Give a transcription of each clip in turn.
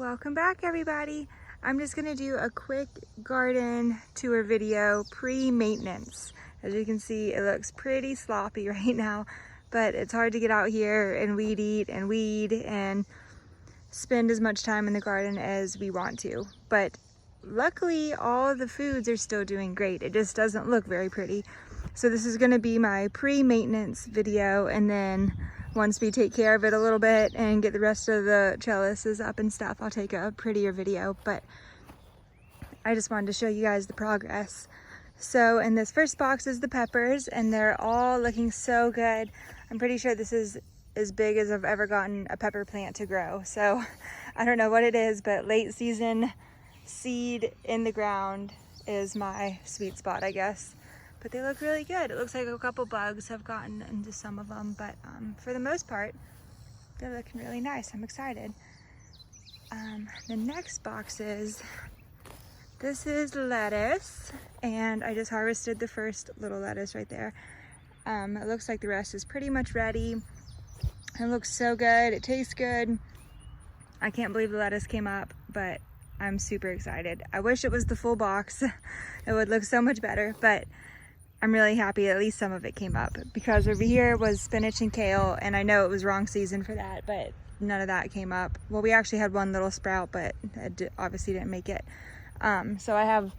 Welcome back, everybody. I'm just gonna do a quick garden tour video pre-maintenance. As you can see, it looks pretty sloppy right now, but it's hard to get out here and weed eat and weed and spend as much time in the garden as we want to. But luckily, all of the foods are still doing great. It just doesn't look very pretty. So this is gonna be my pre-maintenance video, and then once we take care of it a little bit and get the rest of the trellises up and stuff, I'll take a prettier video. But I just wanted to show you guys the progress. So in this first box is the peppers, and they're all looking so good. I'm pretty sure this is as big as I've ever gotten a pepper plant to grow. So I don't know what it is, but late season seed in the ground is my sweet spot, I guess. But they look really good. It looks like a couple bugs have gotten into some of them, but for the most part, they're looking really nice. I'm excited. The next box this is lettuce, and I just harvested the first little lettuce right there. It looks like the rest is pretty much ready. It looks so good. It tastes good. I can't believe the lettuce came up, but I'm super excited. I wish it was the full box. It would look so much better, but I'm really happy at least some of it came up, because over here was spinach and kale, and I know it was wrong season for that, but none of that came up. Well, we actually had one little sprout, but it obviously didn't make it. So I have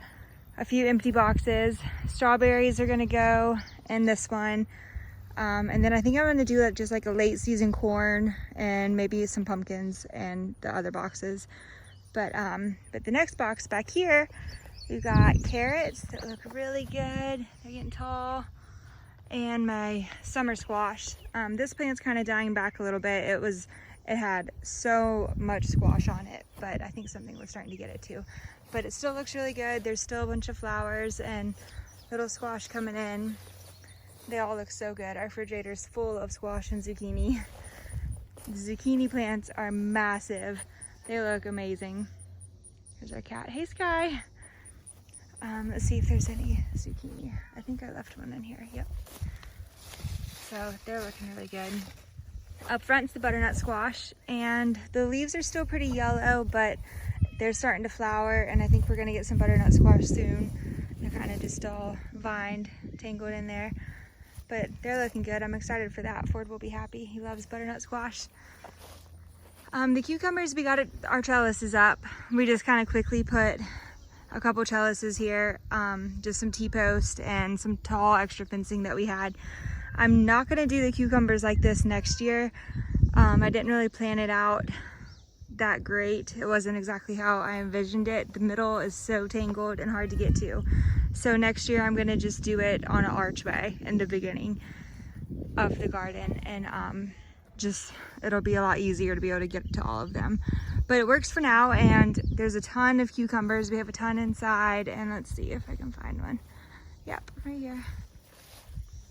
a few empty boxes. Strawberries are gonna go in this one. And then I think I'm gonna do just like a late season corn and maybe some pumpkins in the other boxes. But the next box back here, we've got carrots that look really good. They're getting tall. And my summer squash. This plant's kind of dying back a little bit. It had so much squash on it, but I think something was starting to get it too. But it still looks really good. There's still a bunch of flowers and little squash coming in. They all look so good. Our refrigerator's full of squash and zucchini. The zucchini plants are massive. They look amazing. There's our cat. Hey, Sky. Let's see if there's any zucchini. I think I left one in here. Yep. So they're looking really good. Up front's the butternut squash, and the leaves are still pretty yellow, but they're starting to flower, and I think we're gonna get some butternut squash soon. They're kind of just all vined, tangled in there, but they're looking good. I'm excited for that. Ford will be happy. He loves butternut squash. The cucumbers, we got our trellises up. We just kind of quickly put a couple trellises here, just some T-post and some tall extra fencing that we had. I'm not gonna do the cucumbers like this next year. I didn't really plan it out that great. It wasn't exactly how I envisioned it. The middle is so tangled and hard to get to. So next year I'm gonna just do it on an archway in the beginning of the garden, and it'll be a lot easier to be able to get to all of them. But it works for now, and there's a ton of cucumbers. We have a ton inside, and let's see if I can find one. Yep, right here.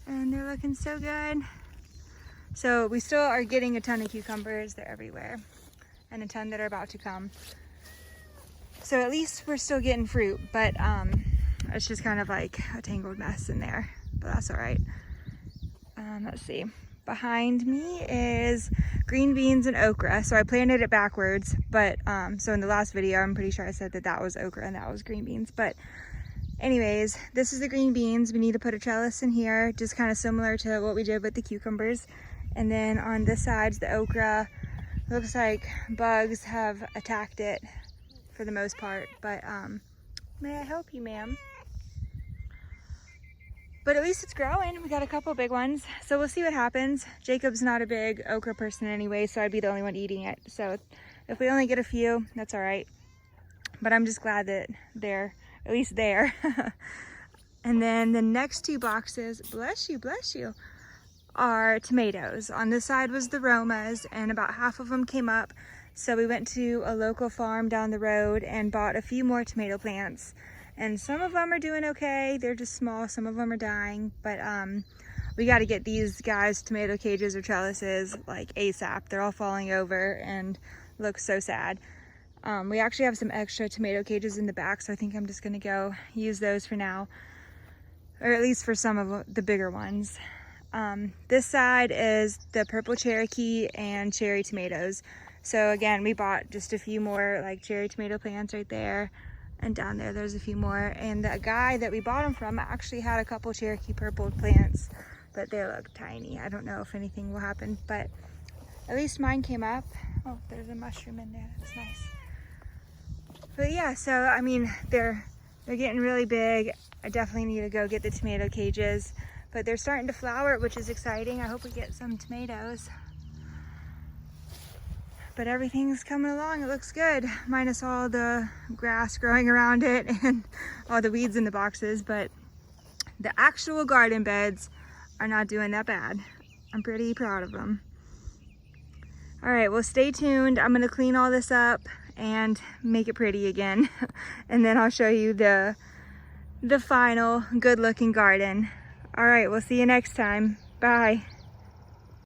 And they're looking so good. So we still are getting a ton of cucumbers. They're everywhere, and a ton that are about to come. So at least we're still getting fruit, but it's just kind of like a tangled mess in there, but that's all right. Let's see. Behind me is green beans and okra. So I planted it backwards, but so in the last video, I'm pretty sure I said that was okra and that was green beans. But anyways, this is the green beans. We need to put a trellis in here, just kind of similar to what we did with the cucumbers. And then on this side's the okra. Looks like bugs have attacked it for the most part, but may I help you, ma'am? But at least it's growing. We got a couple big ones, so we'll see what happens. Jacob's not a big okra person anyway, so I'd be the only one eating it. So if we only get a few, that's all right. But I'm just glad that they're at least there. And then the next two boxes, bless you, are tomatoes. On this side was the Romas, and about half of them came up. So we went to a local farm down the road and bought a few more tomato plants. And some of them are doing okay. They're just small. Some of them are dying. But we got to get these guys tomato cages or trellises like ASAP. They're all falling over and look so sad. We actually have some extra tomato cages in the back, so I think I'm just going to go use those for now. Or at least for some of the bigger ones. This side is the purple Cherokee and cherry tomatoes. So again, we bought just a few more like cherry tomato plants right there. And down there, there's a few more. And the guy that we bought them from actually had a couple Cherokee purple plants, but they look tiny. I don't know if anything will happen, but at least mine came up. Oh, there's a mushroom in there. That's nice. But yeah, so I mean, they're getting really big. I definitely need to go get the tomato cages, but they're starting to flower, which is exciting. I hope we get some tomatoes. But everything's coming along. It looks good, minus all the grass growing around it and all the weeds in the boxes. But the actual garden beds are not doing that bad. I'm pretty proud of them. All right, well, stay tuned. I'm gonna clean all this up and make it pretty again. And then I'll show you the final good looking garden. All right, we'll see you next time. Bye.